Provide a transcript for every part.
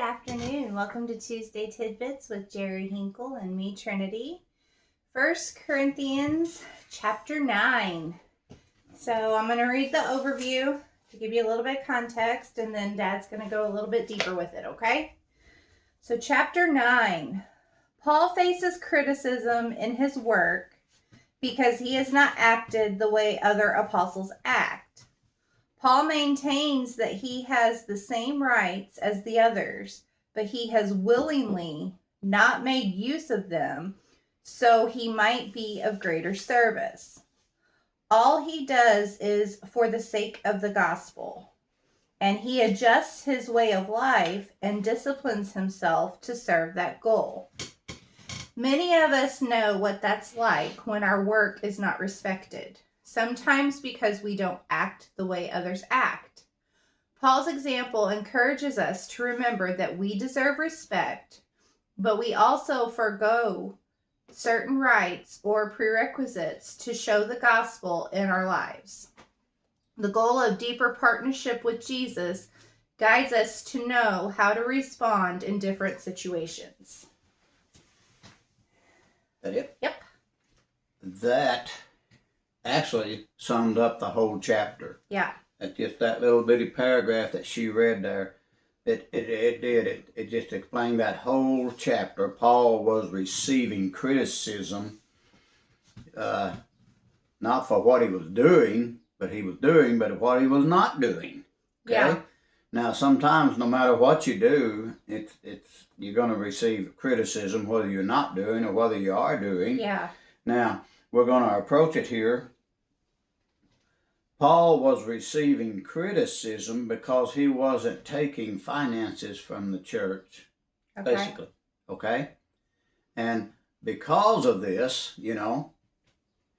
afternoon. Welcome to Tuesday Tidbits with Jerry Hinkle and me, Trinity. 1 Corinthians chapter 9. So I'm going to read the overview to give you a little bit of context, and then Dad's going to go a little bit deeper with it, okay? So chapter 9. Paul faces criticism in his work because he has not acted the way other apostles act. Paul maintains that he has the same rights as the others, but he has willingly not made use of them so he might be of greater service. All he does is for the sake of the gospel, and he adjusts his way of life and disciplines himself to serve that goal. Many of us know what that's like when our work is not respected. Sometimes because we don't act the way others act. Paul's example encourages us to remember that we deserve respect, but we also forgo certain rights or prerequisites to show the gospel in our lives. The goal of deeper partnership with Jesus guides us to know how to respond in different situations. That it? Yep. That actually summed up the whole chapter. Yeah. That's just that little bitty paragraph that she read there. It just explained that whole chapter. Paul was receiving criticism, not for what he was doing, but what he was not doing. Okay? Yeah. Now, sometimes, no matter what you do, you're going to receive criticism, whether you're not doing or whether you are doing. Yeah. Now, we're going to approach it here. Paul was receiving criticism because he wasn't taking finances from the church, basically. Okay? And because of this,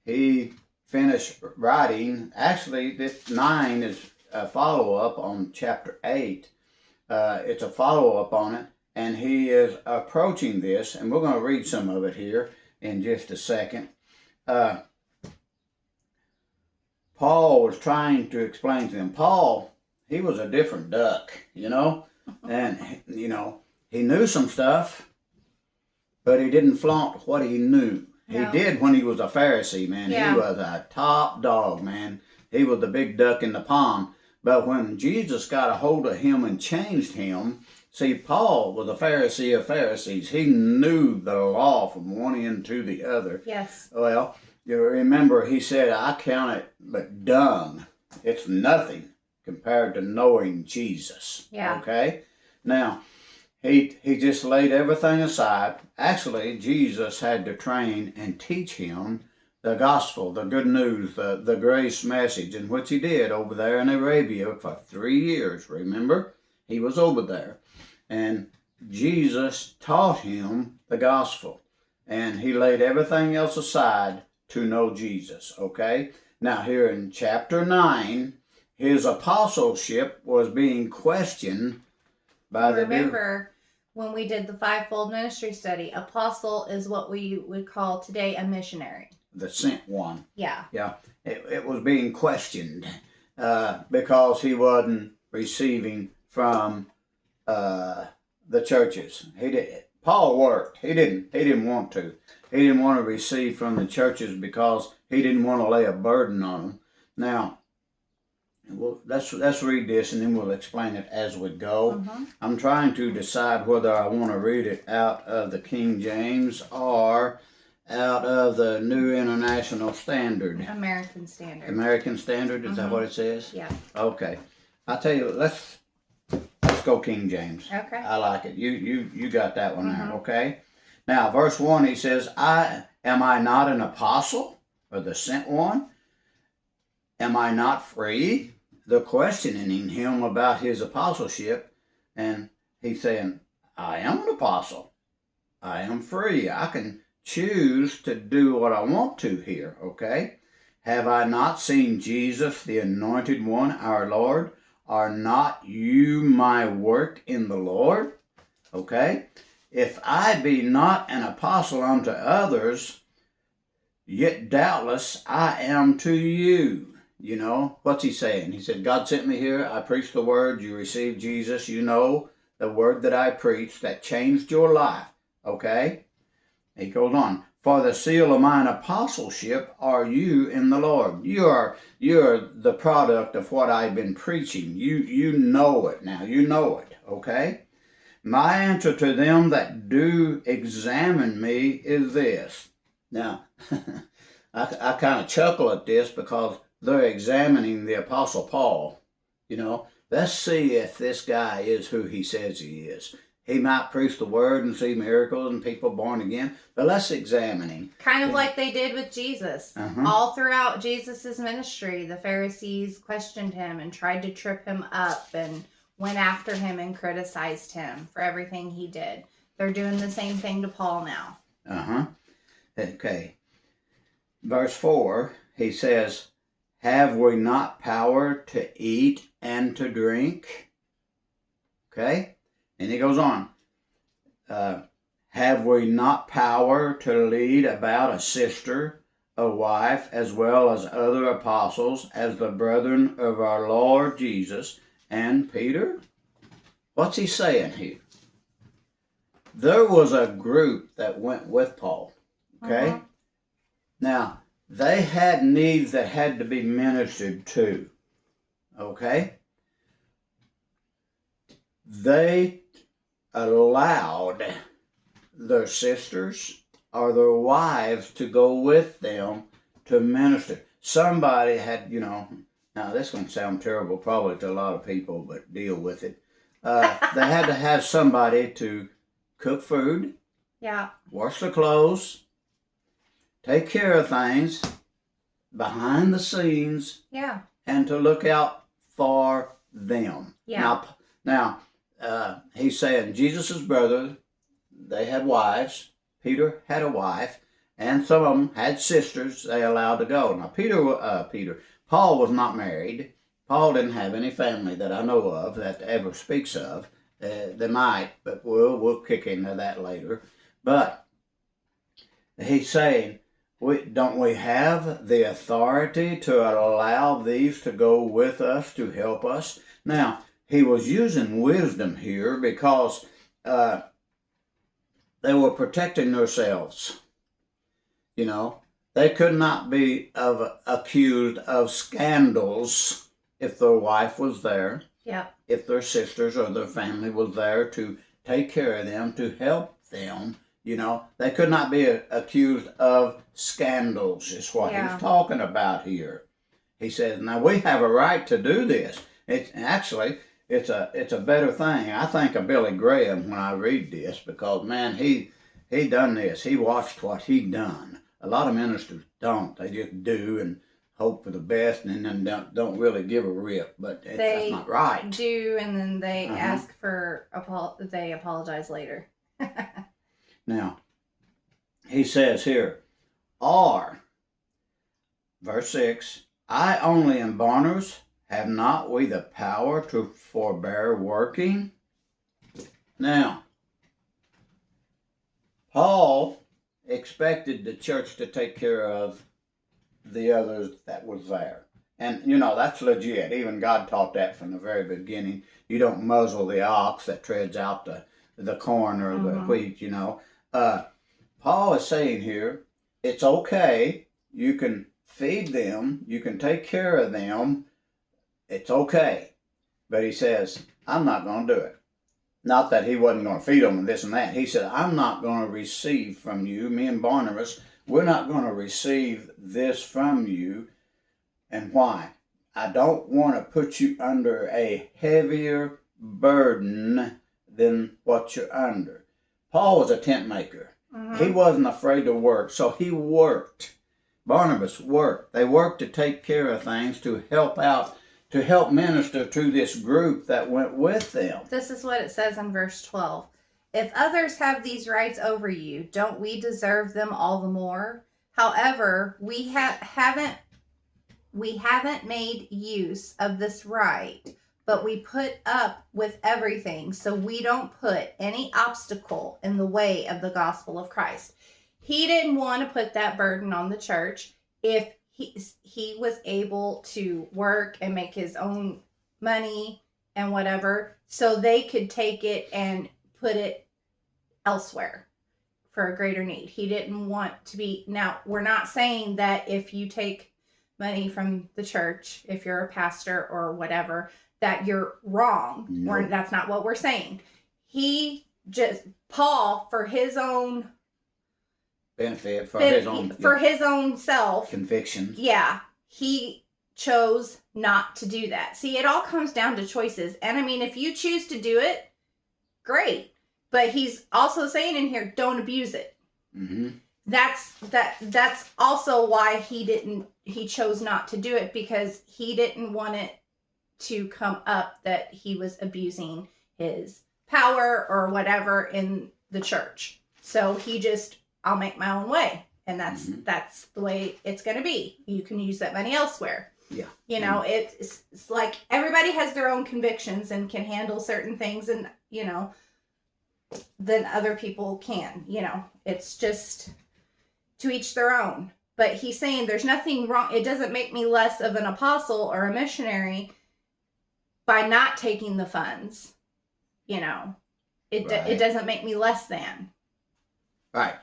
he finished writing. Actually, this 9 is a follow-up on chapter 8. It's a follow-up on it, and he is approaching this, and we're going to read some of it here in just a second. Paul was trying to explain to them. Paul, he was a different duck, and, he knew some stuff, but he didn't flaunt what he knew. No. He did when he was a Pharisee, man. Yeah. He was a top dog, man. He was the big duck in the pond. But when Jesus got a hold of him and changed him, see, Paul was a Pharisee of Pharisees. He knew the law from one end to the other. Yes. Well, you remember he said, I count it but dung. It's nothing compared to knowing Jesus. Yeah. Okay? Now, he just laid everything aside. Actually, Jesus had to train and teach him the gospel, the good news, the grace message, and which he did over there in Arabia for 3 years, remember? He was over there. And Jesus taught him the gospel. And he laid everything else aside to know Jesus, okay? Now here in chapter 9, his apostleship was being questioned by Remember, when we did the fivefold ministry study, apostle is what we would call today a missionary. The sent one. Yeah. Yeah. It was being questioned because he wasn't receiving from the churches. Paul worked. He didn't want to. He didn't want to receive from the churches because he didn't want to lay a burden on them. Now, let's read this and then we'll explain it as we go. Mm-hmm. I'm trying to decide whether I want to read it out of the King James or out of the New International Standard. American Standard. American Standard, is that what it says? Yeah. Okay. I'll tell you, let's go King James. Okay. I like it. You got that one there, okay? Now, verse 1, he says, am I not an apostle or the sent one? Am I not free? They're questioning him about his apostleship, and he's saying, I am an apostle. I am free. I can choose to do what I want to here, okay? Have I not seen Jesus, the anointed one, our Lord? Are not you my work in the Lord? Okay? If I be not an apostle unto others, yet doubtless I am to you. What's he saying? He said, God sent me here. I preached the word. You received Jesus. You know the word that I preached that changed your life. Okay? He goes on. For the seal of mine apostleship are you in the Lord. You're the product of what I've been preaching. You know it now. You know it. Okay? My answer to them that do examine me is this. Now, I kind of chuckle at this because they're examining the Apostle Paul. You know, let's see if this guy is who he says he is. He might preach the word and see miracles and people born again, but let's examine him. Kind of like they did with Jesus. All throughout Jesus' ministry, the Pharisees questioned him and tried to trip him up and went after him and criticized him for everything he did. They're doing the same thing to Paul now. Okay. Verse 4, he says, have we not power to eat and to drink? Okay. And he goes on. Have we not power to lead about a sister, a wife, as well as other apostles, as the brethren of our Lord Jesus and Peter? What's he saying here? There was a group that went with Paul. Okay? Now, they had needs that had to be ministered to. Okay? They allowed their sisters or their wives to go with them to minister. Somebody had, now this is going to sound terrible probably to a lot of people, but deal with it. They had to have somebody to cook food, wash their clothes, take care of things behind the scenes, and to look out for them. Now, he's saying Jesus' brother, they had wives. Peter had a wife, and some of them had sisters they allowed to go. Now, Paul was not married. Paul didn't have any family that I know of that ever speaks of. They might, but we'll kick into that later. But he's saying, don't we have the authority to allow these to go with us to help us? Now, he was using wisdom here because they were protecting themselves. They could not be accused of scandals if their wife was there, if their sisters or their family was there to take care of them, to help them. They could not be accused of scandals, is what he's talking about here. He says, now we have a right to do this. It's a better thing. I think of Billy Graham when I read this because, man, he done this. He watched what he done. A lot of ministers don't. They just do and hope for the best and then don't really give a rip. But that's not right. They do, and then they ask for they apologize later. Now, he says here, verse 6, I only am Barnabas, have not we the power to forbear working? Now, Paul expected the church to take care of the others that was there. And, that's legit. Even God taught that from the very beginning. You don't muzzle the ox that treads out the corn or the wheat, Paul is saying here, it's okay. You can feed them. You can take care of them. It's okay. But he says, I'm not going to do it. Not that he wasn't going to feed them and this and that. He said, I'm not going to receive from you, me and Barnabas, we're not going to receive this from you. And why? I don't want to put you under a heavier burden than what you're under. Paul was a tent maker. He wasn't afraid to work, so he worked. Barnabas worked. They worked to take care of things, to help out, to help minister to this group that went with them. This is what it says in verse 12. If others have these rights over you, don't we deserve them all the more? However, we haven't made use of this right, but we put up with everything so we don't put any obstacle in the way of the gospel of Christ. He didn't want to put that burden on the church. If he was able to work and make his own money and whatever, so they could take it and put it elsewhere for a greater need. He didn't want to be. Now, we're not saying that if you take money from the church, if you're a pastor or whatever, that you're wrong. No. That's not what we're saying. Paul, for his own benefit, for his own self convictions. Yeah, he chose not to do that. See, it all comes down to choices. And I mean, if you choose to do it, great. But he's also saying in here, don't abuse it. Mm-hmm. That's also why he chose not to do it, because he didn't want it to come up that he was abusing his power or whatever in the church. So he just, I'll make my own way. And that's the way it's going to be. You can use that money elsewhere. Yeah. You know, it's like everybody has their own convictions and can handle certain things, and, you know, than other people can. You know, it's just to each their own. But he's saying there's nothing wrong. It doesn't make me less of an apostle or a missionary by not taking the funds. You know, it doesn't make me less than. Right.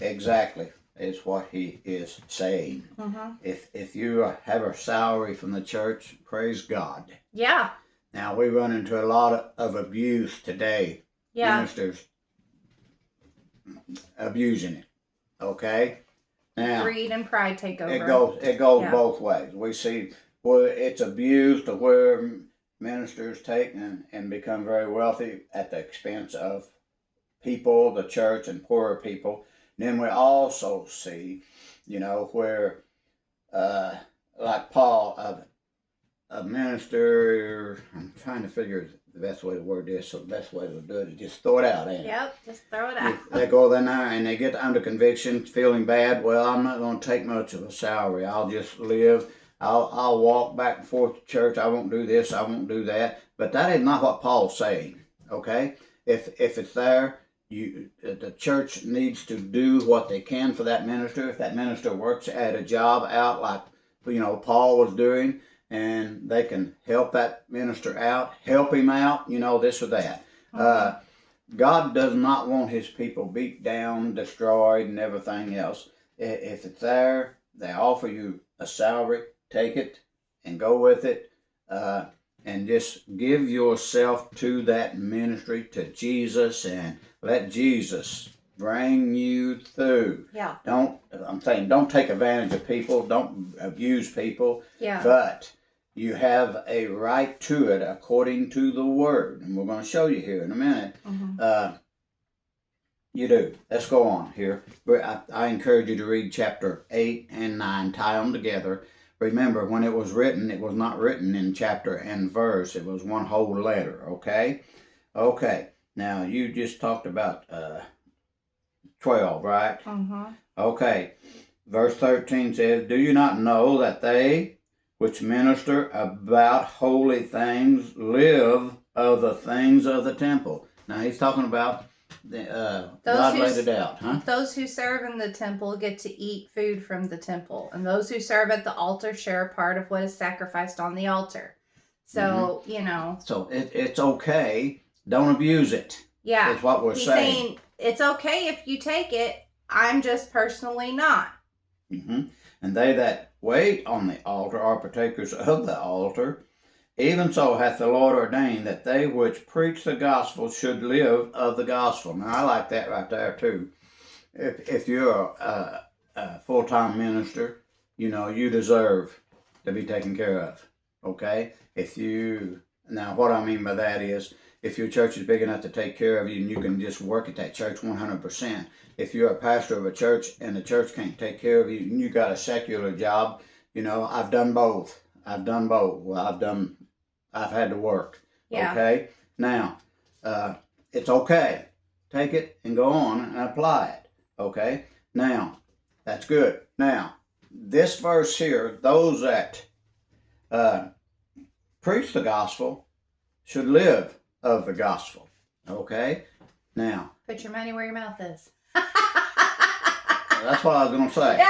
Exactly. Is what he is saying. Mm-hmm. If you have a salary from the church, praise God. Yeah. Now, we run into a lot of abuse today. Yeah. Ministers abusing it. Okay? Now, greed and pride take over. It goes both ways. We see where it's abused to where ministers take and become very wealthy at the expense of people, the church, and poorer people. Then we also see, you know, where, like Paul, a minister, I'm trying to figure the best way to word this, so the best way to do it is just throw it out, ain't it? Yep, just throw it out. They go in there and they get under conviction, feeling bad. Well, I'm not going to take much of a salary. I'll just live. I'll walk back and forth to church. I won't do this. I won't do that. But that is not what Paul's saying, okay? If it's there, the church needs to do what they can for that minister. If that minister works at a job out like, you know, Paul was doing, and they can help that minister out, help him out, you know, this or that. Mm-hmm. God does not want his people beat down, destroyed, and everything else. If it's there, they offer you a salary, take it and go with it. And just give yourself to that ministry, to Jesus, and let Jesus bring you through. Yeah. Don't take advantage of people. Don't abuse people. Yeah. But you have a right to it according to the Word. And we're going to show you here in a minute. Mm-hmm. You do. Let's go on here. I encourage you to read chapter 8 and 9. Tie them together. Remember, when it was written, it was not written in chapter and verse. It was one whole letter, okay? Okay. Now, you just talked about 12, right? Mm-hmm. Okay. Verse 13 says, do you not know that they which minister about holy things live of the things of the temple? Now, he's talking about God laid it out, huh? Those who serve in the temple get to eat food from the temple, and those who serve at the altar share a part of what is sacrificed on the altar. So, mm-hmm. You know. So it's okay. Don't abuse it. Yeah. That's what we're saying. It's okay if you take it. I'm just personally not. Mm-hmm. And they that wait on the altar are partakers of the altar. Even so hath the Lord ordained that they which preach the gospel should live of the gospel. Now, I like that right there, too. If you're a full-time minister, you know, you deserve to be taken care of, okay? Now, what I mean by that is, if your church is big enough to take care of you and you can just work at that church 100%. If you're a pastor of a church and the church can't take care of you and you got a secular job, you know, I've done both. Well, I've had to work. Yeah. Okay? Now, it's okay. Take it and go on and apply it. Okay? Now, that's good. Now, this verse here, those that preach the gospel should live of the gospel. Okay? Now. Put your money where your mouth is. That's what I was going to say.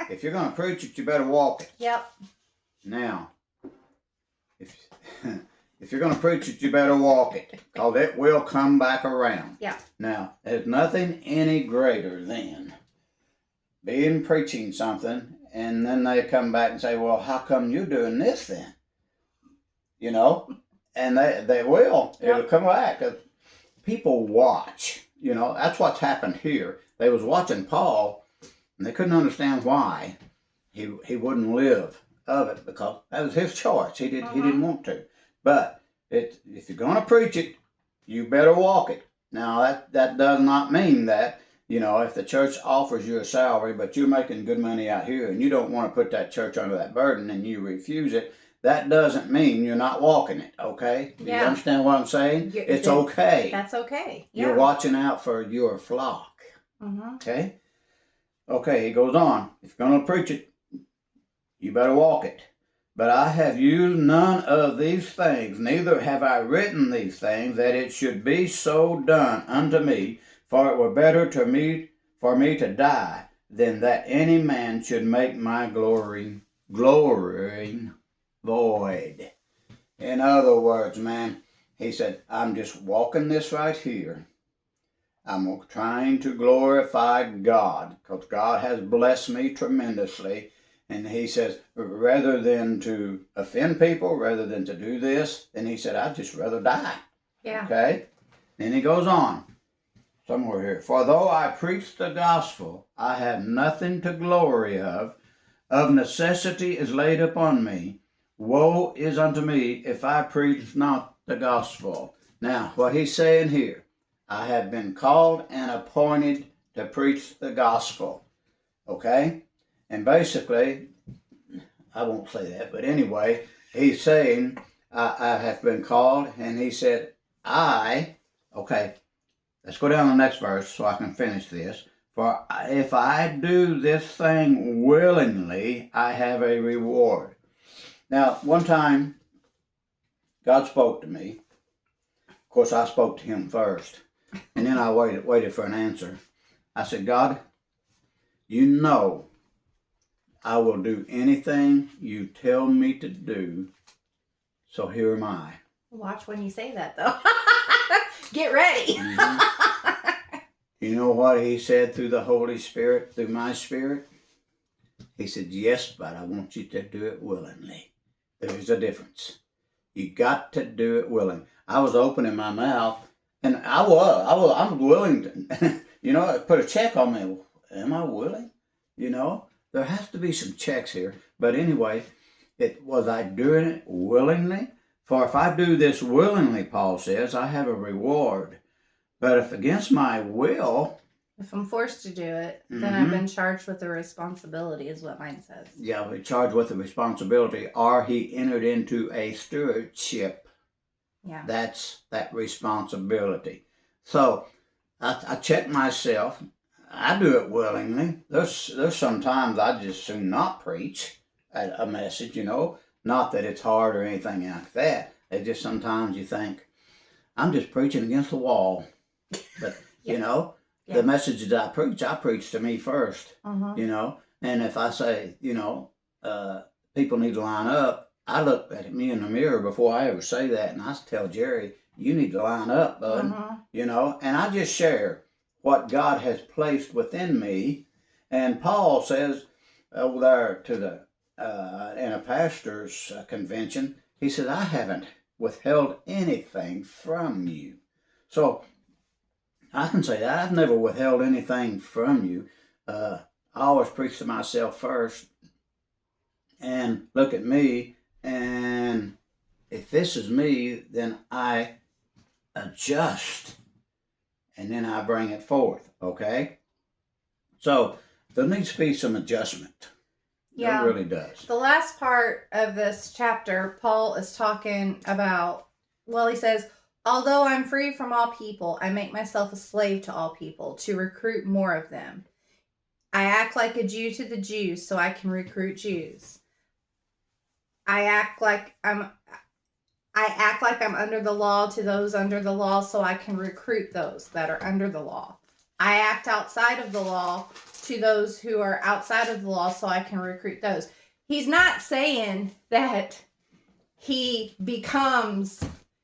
If you're going to preach it, you better walk it. Yep. Now, if you're going to preach it, you better walk it, because it will come back around. Yeah. Now, there's nothing any greater than being preaching something, and then they come back and say, well, how come you're doing this then? You know, and they will. Yep. It'll come back. People watch. You know, that's what's happened here. They was watching Paul, and they couldn't understand why he wouldn't live of it, because that was his choice. He didn't want to. But if you're going to preach it, you better walk it. Now, that does not mean that, you know, if the church offers you a salary, but you're making good money out here, and you don't want to put that church under that burden, and you refuse it, that doesn't mean you're not walking it, okay? Do you understand what I'm saying? It's okay. That's okay. Yeah. You're watching out for your flock, okay? Okay, he goes on. If you're going to preach it, you better walk it. But I have used none of these things, neither have I written these things, that it should be so done unto me, for it were better for me to die, than that any man should make my glory void. In other words, man, he said, I'm just walking this right here. I'm trying to glorify God, because God has blessed me tremendously. And he says, rather than to offend people, rather than to do this, then he said, I'd just rather die. Yeah. Okay? Then he goes on, somewhere here. For though I preach the gospel, I have nothing to glory of. Of necessity is laid upon me. Woe is unto me if I preach not the gospel. Now, what he's saying here, I have been called and appointed to preach the gospel. Okay? And basically, I won't say that, but anyway, he's saying, I have been called, and he said, okay, let's go down to the next verse so I can finish this. For if I do this thing willingly, I have a reward. Now, one time, God spoke to me. Of course, I spoke to him first. And then I waited for an answer. I said, God, you know I will do anything you tell me to do. So here am I. Watch when you say that, though. Get ready. You know what he said through the Holy Spirit, through my spirit? He said, yes, but I want you to do it willingly. There is a difference. You got to do it willing. I was opening my mouth, and I'm willing to, you know, put a check on me. Am I willing? You know, there has to be some checks here. But anyway, was I doing it willingly? For if I do this willingly, Paul says, I have a reward. But if against my will... If I'm forced to do it, then I've been charged with the responsibility, is what mine says. Yeah, we're charged with the responsibility, or he entered into a stewardship. Yeah. That's that responsibility. So, I check myself. I do it willingly. There's sometimes I just soon not preach a message, you know. Not that it's hard or anything like that. It's just sometimes you think, I'm just preaching against the wall. But, you know, the messages I preach to me first, you know. And if I say, you know, people need to line up, I look at me in the mirror before I ever say that, and I tell Jerry, you need to line up, bud, you know. And I just share what God has placed within me. And Paul says over there to in a pastor's convention, he said, I haven't withheld anything from you. So I can say that. I've never withheld anything from you. I always preach to myself first and look at me. And if this is me, then I adjust. And then I bring it forth. Okay? So there needs to be some adjustment. Yeah. It really does. The last part of this chapter, Paul is talking about, well, he says, although I'm free from all people, I make myself a slave to all people to recruit more of them. I act like a Jew to the Jews so I can recruit Jews. I act like I'm under the law to those under the law so I can recruit those that are under the law. I act outside of the law to those who are outside of the law so I can recruit those. He's not saying that he becomes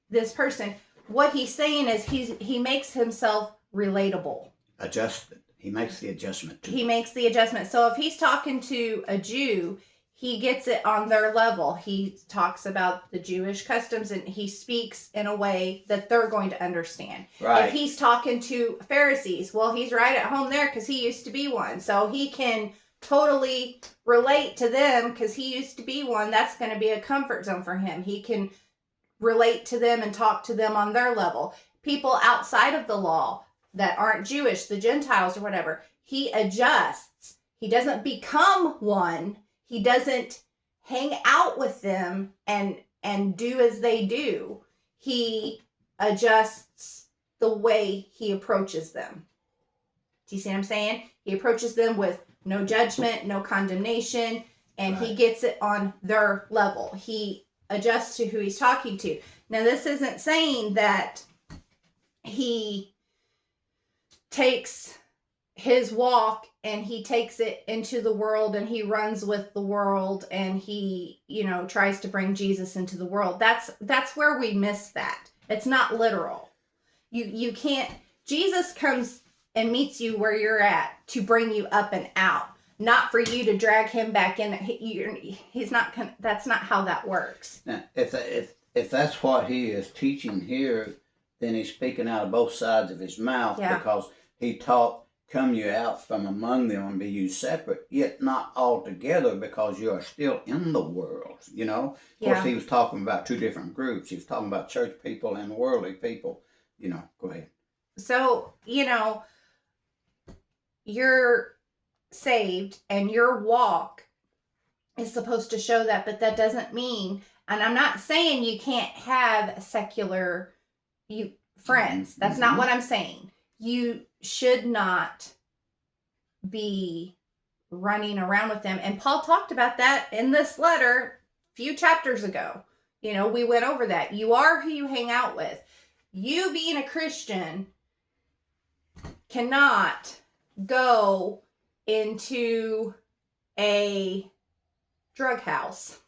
this person. What he's saying is he makes himself relatable. Adjusted. He makes the adjustment too. He makes the adjustment. So if he's talking to a Jew, he gets it on their level. He talks about the Jewish customs and he speaks in a way that they're going to understand. Right. If he's talking to Pharisees, well, he's right at home there because he used to be one. So he can totally relate to them because he used to be one. That's going to be a comfort zone for him. He can relate to them and talk to them on their level. People outside of the law that aren't Jewish, the Gentiles or whatever, he adjusts. He doesn't become one. He doesn't hang out with them and do as they do. He adjusts the way he approaches them. Do you see what I'm saying? He approaches them with no judgment, no condemnation, and he gets it on their level. He adjusts to who he's talking to. Now, this isn't saying that he takes his walk and he takes it into the world and he runs with the world and he, tries to bring Jesus into the world. That's where we miss that. It's not literal. You can't, Jesus comes and meets you where you're at to bring you up and out, not for you to drag him back in. He's not, that's not how that works. Now, if that's what he is teaching here, then he's speaking out of both sides of his mouth because he taught, come you out from among them and be you separate, yet not altogether because you are still in the world, Of course, he was talking about two different groups. He was talking about church people and worldly people, Go ahead. So, you're saved and your walk is supposed to show that, but that doesn't mean, and I'm not saying you can't have secular friends. That's not what I'm saying. You should not be running around with them. And Paul talked about that in this letter a few chapters ago. We went over that. You are who you hang out with. You being a Christian cannot go into a drug house.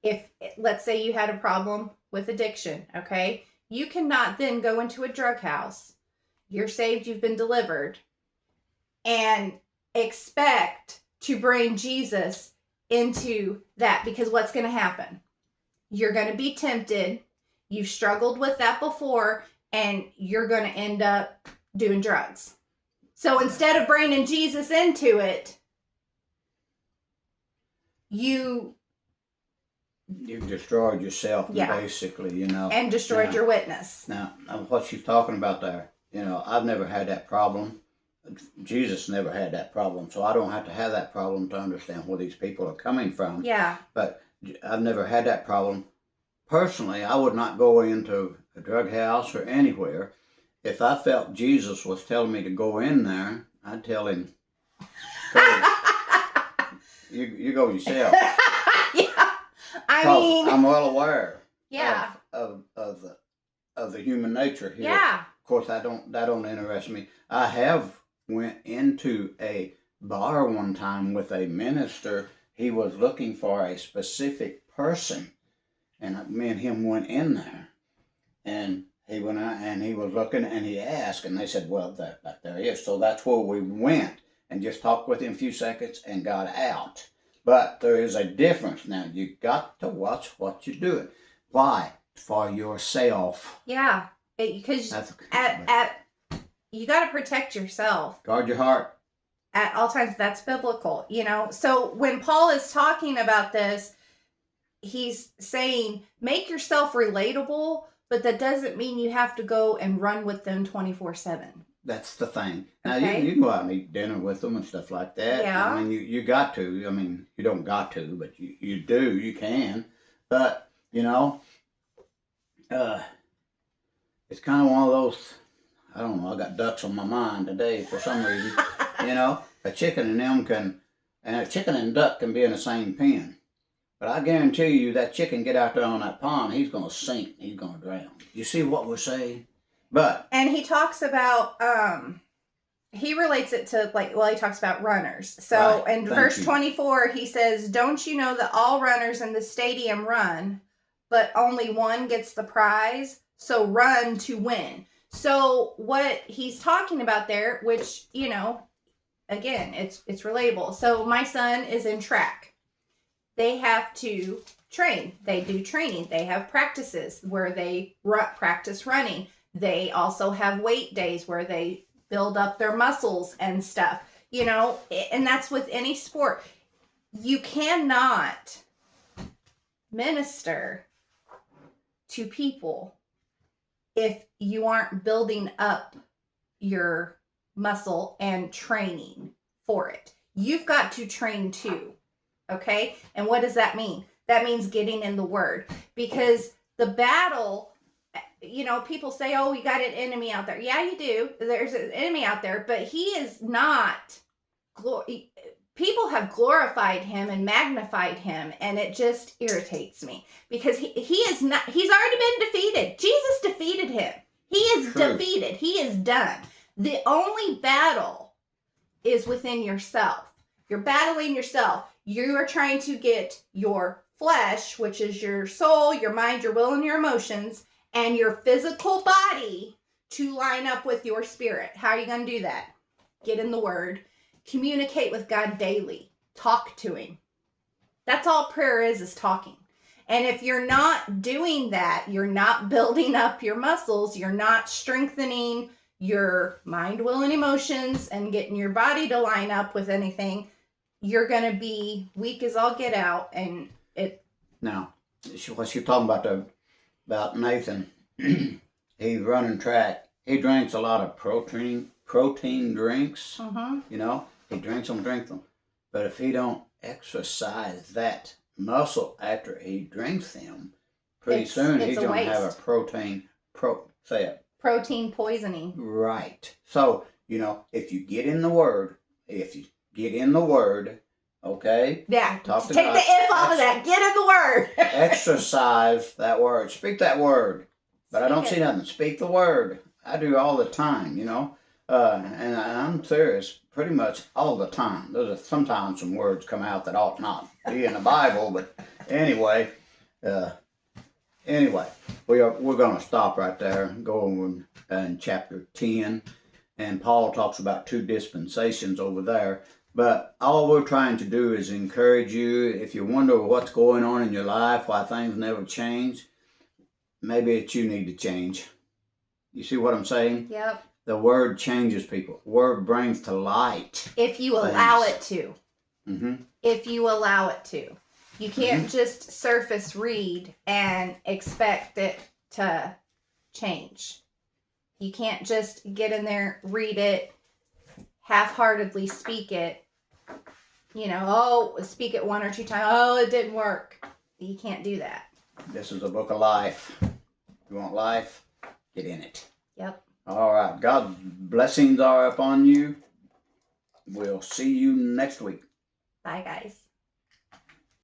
If, let's say you had a problem with addiction, okay? You cannot then go into a drug house. You're saved, you've been delivered, and expect to bring Jesus into that, because what's going to happen? You're going to be tempted. You've struggled with that before, and you're going to end up doing drugs. So instead of bringing Jesus into it, you've destroyed yourself, basically, and destroyed your witness. Now, what she's talking about there, I've never had that problem. Jesus never had that problem, so I don't have to have that problem to understand where these people are coming from. Yeah. But I've never had that problem. Personally, I would not go into a drug house or anywhere. If I felt Jesus was telling me to go in there, I'd tell him, you go yourself. Yeah. I'm well aware yeah. of the human nature here. Yeah. Of course, that don't interest me. I have went into a bar one time with a minister. He was looking for a specific person, and me and him went in there, and he went out and he was looking and he asked, and they said, well, that there he is. So that's where we went and just talked with him a few seconds and got out. But there is a difference now. You got to watch what you're doing. Why? For yourself. Yeah, because you got to protect yourself. Guard your heart. At all times, that's biblical, So when Paul is talking about this, he's saying, make yourself relatable, but that doesn't mean you have to go and run with them 24/7. That's the thing. Now, okay. you can go out and eat dinner with them and stuff like that. Yeah. I mean, you got to. I mean, you don't got to, but you do. You can. But, it's kind of one of those, I don't know, I got ducks on my mind today for some reason. A chicken and a chicken and duck can be in the same pen. But I guarantee you that chicken get out there on that pond, he's going to sink. He's going to drown. You see what we're saying? And he talks about he relates it to, like, well, he talks about runners. So Right. in Thank verse you. 24, he says, don't you know that all runners in the stadium run, but only one gets the prize? So run to win. So what he's talking about there, which, you know, again, it's relatable. So my son is in track. They have to train. They do training. They have practices where they practice running. They also have weight days where they build up their muscles and stuff, you know, and that's with any sport. You cannot minister to people if you aren't building up your muscle and training for it. You've got to train too. Okay? And what does that mean? That means getting in the word, because the battle, you know, people say, oh, you got an enemy out there. Yeah, you do. There's an enemy out there, but he is not, people have glorified him and magnified him, and it just irritates me, because he is not, he's already been defeated. Jesus defeated him. He is defeated. He is done. The only battle is within yourself. You're battling yourself. You are trying to get your flesh, which is your soul, your mind, your will, and your emotions, and your physical body to line up with your spirit. How are you going to do that? Get in the word. Communicate with God daily. Talk to him. That's all prayer is talking. And if you're not doing that, you're not building up your muscles, you're not strengthening your mind, will, and emotions, and getting your body to line up with anything, you're going to be weak as all get out. And it. Now, what you're talking about Nathan, he's running track. He drinks a lot of protein drinks. Mm-hmm. You know, he drinks them. But if he don't exercise that muscle after he drinks them, pretty soon he's going to have a protein poisoning. Right. So, you know, if you get in the word, okay? Yeah. Take the F off of that. Get in the word. Exercise that word. Speak that word. But I don't see nothing. Speak the word. I do all the time, you know. And I'm serious pretty much all the time. There's sometimes some words come out that ought not be in the Bible, but anyway, we're going to stop right there and go over in chapter 10. And Paul talks about 2 dispensations over there. But all we're trying to do is encourage you. If you wonder what's going on in your life, why things never change, maybe it's you need to change. You see what I'm saying? Yep. The word changes people. The word brings to light. If you allow it to. Mm-hmm. If you allow it to. You can't just surface read and expect it to change. You can't just get in there, read it, half-heartedly speak it. You know, speak it 1 or 2 times. Oh, it didn't work. You can't do that. This is a book of life. You want life? Get in it. Yep. All right. God's blessings are upon you. We'll see you next week. Bye, guys.